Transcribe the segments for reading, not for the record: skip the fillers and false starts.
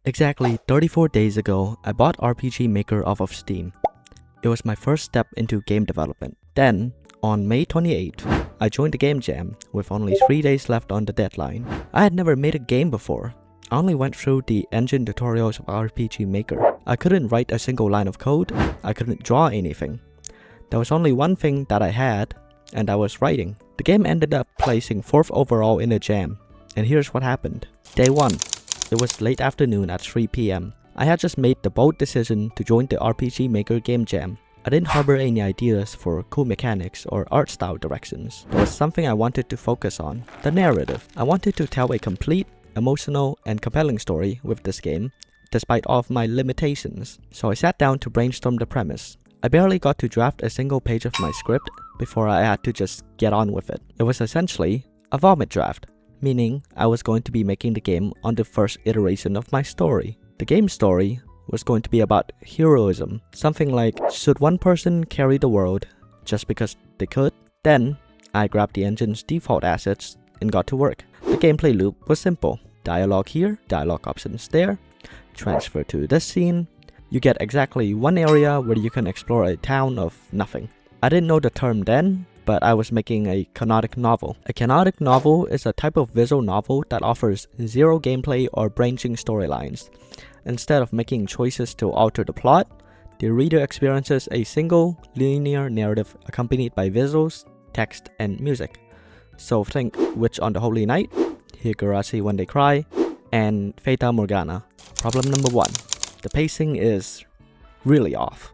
Exactly 34 days ago, I bought RPG Maker off of Steam. It was my first step into game development. Then, on May 28th, I joined the game jam with only 3 days left on the deadline. I had never made a game before. I only went through the engine tutorials of RPG Maker. I couldn't write a single line of code. I couldn't draw anything. There was only one thing that I had, and that was writing. The game ended up placing 4th overall in the jam. And here's what happened. Day 1. It was late afternoon at 3 PM. I had just made the bold decision to join the RPG Maker game jam. I didn't harbor any ideas for cool mechanics or art style directions. There was something I wanted to focus on, the narrative. I wanted to tell a complete, emotional, and compelling story with this game, despite all of my limitations. So I sat down to brainstorm the premise. I barely got to draft a single page of my script before I had to just get on with it. It was essentially a vomit draft, meaning I was going to be making the game on the first iteration of my story. The game story was going to be about heroism, something like, should one person carry the world just because they could? Then, I grabbed the engine's default assets and got to work. The gameplay loop was simple. Dialogue here, dialogue options there, transfer to this scene. You get exactly one area where you can explore a town of nothing. I didn't know the term then, but I was making a canonic novel. A canonic novel is a type of visual novel that offers zero gameplay or branching storylines. Instead of making choices to alter the plot, the reader experiences a single linear narrative accompanied by visuals, text, and music. So think Witch on the Holy Night, Higurashi When They Cry, and Fata Morgana. Problem number 1. The pacing is really off.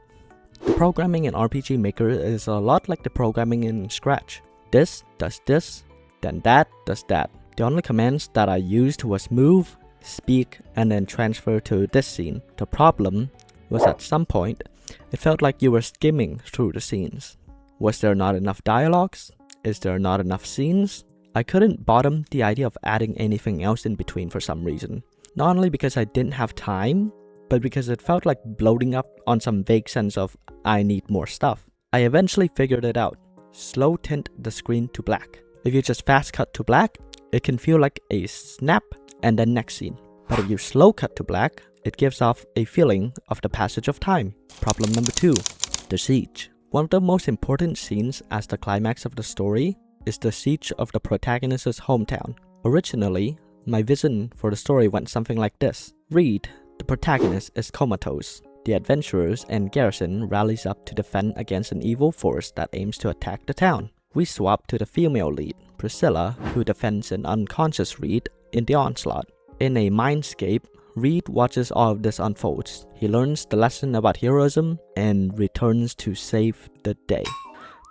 The programming in RPG Maker is a lot like the programming in Scratch. This does this, then that does that. The only commands that I used was move, speak, and then transfer to this scene. The problem was at some point, it felt like you were skimming through the scenes. Was there not enough dialogues? Is there not enough scenes? I couldn't bottom the idea of adding anything else in between for some reason. Not only because I didn't have time, but because it felt like bloating up on some vague sense of I need more stuff. I eventually figured it out. Slow tint the screen to black. If you just fast cut to black, it can feel like a snap and then next scene. But if you slow cut to black, it gives off a feeling of the passage of time. Problem number 2. The siege. One of the most important scenes as the climax of the story is the siege of the protagonist's hometown. Originally, my vision for the story went something like this. Reed, the protagonist, is comatose. The adventurers and garrison rallies up to defend against an evil force that aims to attack the town. We swap to the female lead, Priscilla, who defends an unconscious Reed in the onslaught. In a mindscape, Reed watches all of this unfolds. He learns the lesson about heroism and returns to save the day.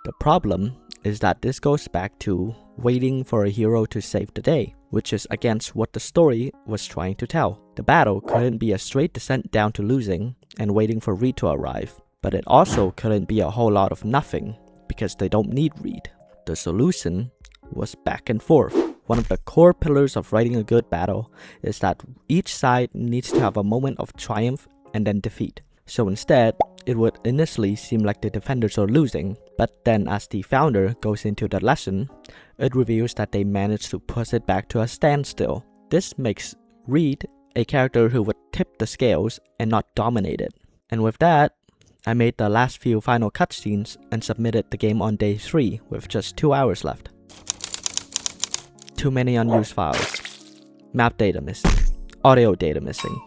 The problem is that this goes back to waiting for a hero to save the day, which is against what the story was trying to tell. The battle couldn't be a straight descent down to losing and waiting for Reed to arrive, but it also couldn't be a whole lot of nothing because they don't need Reed. The solution was back and forth. One of the core pillars of writing a good battle is that each side needs to have a moment of triumph and then defeat. So instead, it would initially seem like the defenders are losing, but then as the founder goes into the lesson, it reveals that they managed to push it back to a standstill. This makes Reed a character who would tip the scales and not dominate it. And with that, I made the last few final cutscenes and submitted the game on day 3 with just 2 hours left. Too many unused files. Map data missing. Audio data missing.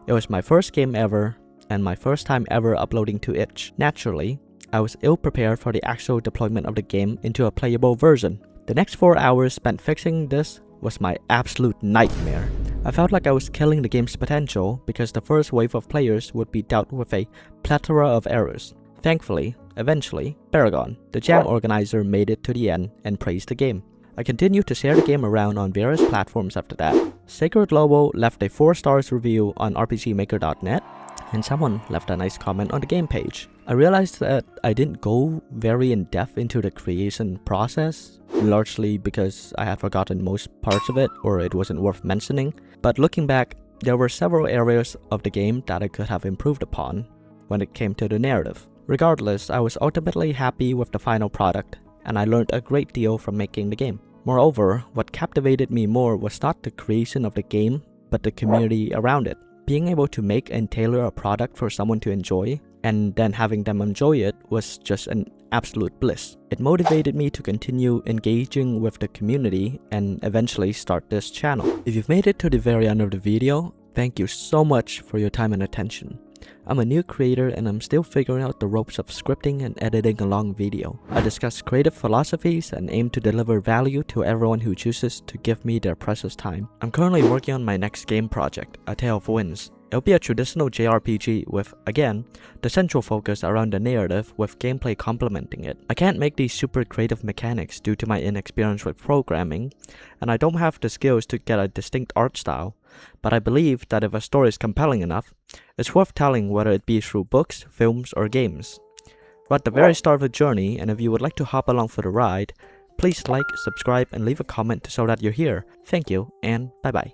It was my first game ever, and my first time ever uploading to itch. Naturally, I was ill-prepared for the actual deployment of the game into a playable version. The next 4 hours spent fixing this was my absolute nightmare. I felt like I was killing the game's potential because the first wave of players would be dealt with a plethora of errors. Thankfully, eventually, Paragon, the jam organizer, made it to the end and praised the game. I continued to share the game around on various platforms after that. Sacred Lobo left a 4 stars review on rpgmaker.net, and someone left a nice comment on the game page. I realized that I didn't go very in depth into the creation process, largely because I had forgotten most parts of it or it wasn't worth mentioning. But looking back, there were several areas of the game that I could have improved upon when it came to the narrative. Regardless, I was ultimately happy with the final product, and I learned a great deal from making the game. Moreover, what captivated me more was not the creation of the game, but the community around it. Being able to make and tailor a product for someone to enjoy, and then having them enjoy it, was just an absolute bliss. It motivated me to continue engaging with the community and eventually start this channel. If you've made it to the very end of the video, thank you so much for your time and attention. I'm a new creator and I'm still figuring out the ropes of scripting and editing a long video. I discuss creative philosophies and aim to deliver value to everyone who chooses to give me their precious time. I'm currently working on my next game project, A Tale of Winds. It'll be a traditional JRPG with, again, the central focus around the narrative with gameplay complementing it. I can't make these super creative mechanics due to my inexperience with programming, and I don't have the skills to get a distinct art style, but I believe that if a story is compelling enough, it's worth telling whether it be through books, films, or games. We're at the very start of the journey, and if you would like to hop along for the ride, please like, subscribe, and leave a comment so that you're here. Thank you, and bye bye.